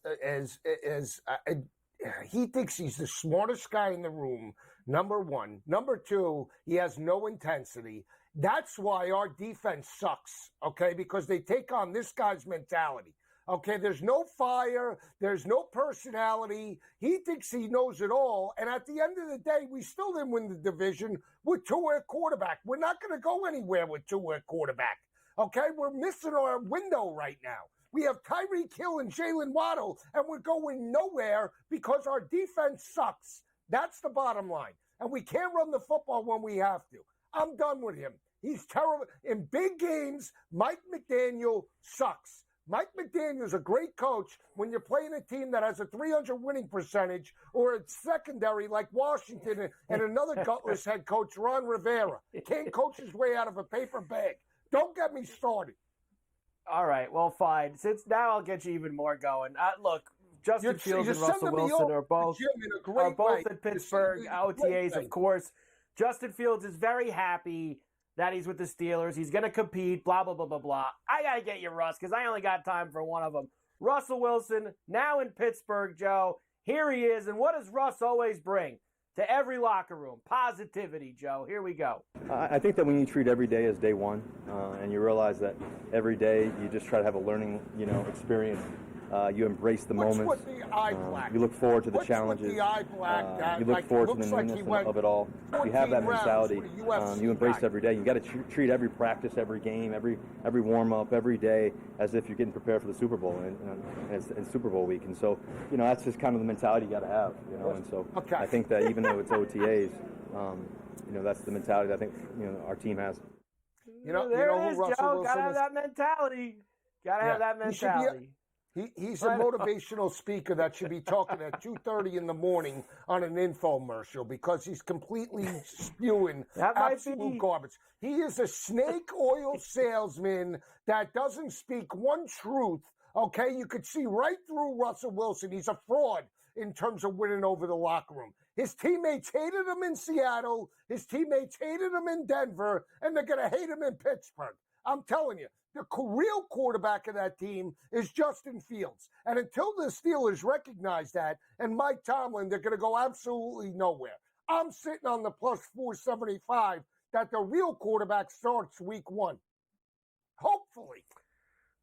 he thinks he's the smartest guy in the room. Number one. Number two, he has no intensity. That's why our defense sucks, okay? Because they take on this guy's mentality. Okay, there's no fire. There's no personality. He thinks he knows it all. And at the end of the day, we still didn't win the division with Tua at quarterback. We're not going to go anywhere with Tua at quarterback. Okay, we're missing our window right now. We have Tyreek Hill and Jalen Waddle, and we're going nowhere because our defense sucks. That's the bottom line. And we can't run the football when we have to. I'm done with him. He's terrible. In big games, Mike McDaniel sucks. Mike McDaniel's a great coach when you're playing a team that has a 300 winning percentage or a secondary like Washington and another gutless head coach, Ron Rivera. Can't coach his way out of a paper bag. Don't get me started. All right, well, fine. Since now I'll get you even more going. Look, Justin Fields and Russell Wilson are both in Pittsburgh, OTAs, of course. Justin Fields is very happy that he's with the Steelers. He's going to compete, blah, blah, blah, blah, blah. I got to get you, Russ, because I only got time for one of them. Russell Wilson, now in Pittsburgh, Joe. Here he is. And what does Russ always bring to every locker room? Positivity, Joe. Here we go. I think that when you treat every day as day one, and you realize that every day you just try to have a learning, experience. You embrace the moments. What's with the eye black? You look forward to the challenges. With the eye black? You look forward to the newness of it all. You have that mentality. You embrace every day. You got to treat every practice, every game, every warm up, every day as if you're getting prepared for the Super Bowl and it's Super Bowl week. And so, that's just kind of the mentality you got to have. And so I think that even though it's OTAs, that's the mentality that I think our team has. There it is, Joe. Got to have that mentality. Got to have that mentality. He's a motivational speaker that should be talking at 2:30 in the morning on an infomercial because he's completely spewing absolute garbage. He is a snake oil salesman that doesn't speak one truth, okay? You could see right through Russell Wilson. He's a fraud in terms of winning over the locker room. His teammates hated him in Seattle. His teammates hated him in Denver, and they're going to hate him in Pittsburgh. I'm telling you. The real quarterback of that team is Justin Fields. And until the Steelers recognize that and Mike Tomlin, they're going to go absolutely nowhere. I'm sitting on the plus 475 that the real quarterback starts week 1. Hopefully.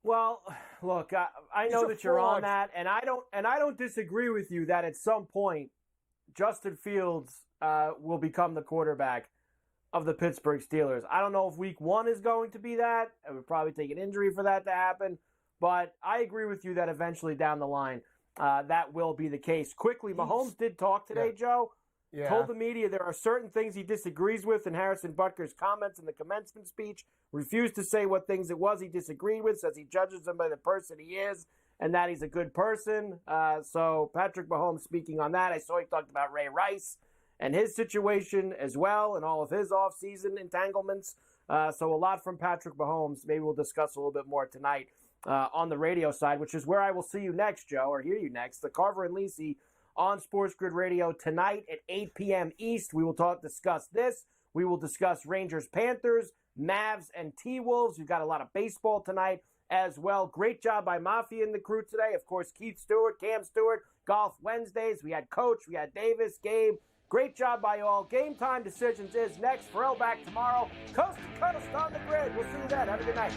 Well, look, I know that you're on that, and I don't disagree with you that at some point Justin Fields will become the quarterback of the Pittsburgh Steelers. I don't know if week 1 is going to be that. It would probably take an injury for that to happen. But I agree with you that eventually down the line, that will be the case. Quickly, Mahomes did talk today, Joe. Yeah. Told the media there are certain things he disagrees with in Harrison Butker's comments in the commencement speech. Refused to say what things it was he disagreed with. Says he judges him by the person he is and that he's a good person. So Patrick Mahomes speaking on that. I saw he talked about Ray Rice and his situation as well, and all of his offseason entanglements. So a lot from Patrick Mahomes. Maybe we'll discuss a little bit more tonight on the radio side, which is where I will see you next, Joe, or hear you next. The Carver and Lisi on SportsGrid Radio tonight at 8 p.m. East. We will discuss this. We will discuss Rangers-Panthers, Mavs, and T-Wolves. We've got a lot of baseball tonight as well. Great job by Mafia and the crew today. Of course, Keith Stewart, Cam Stewart, Golf Wednesdays. We had Coach, we had Davis, Gabe. Great job by all. Game Time Decisions is next. Ferrall back tomorrow. Coast to coast on the grid. We'll see you then. Have a good night.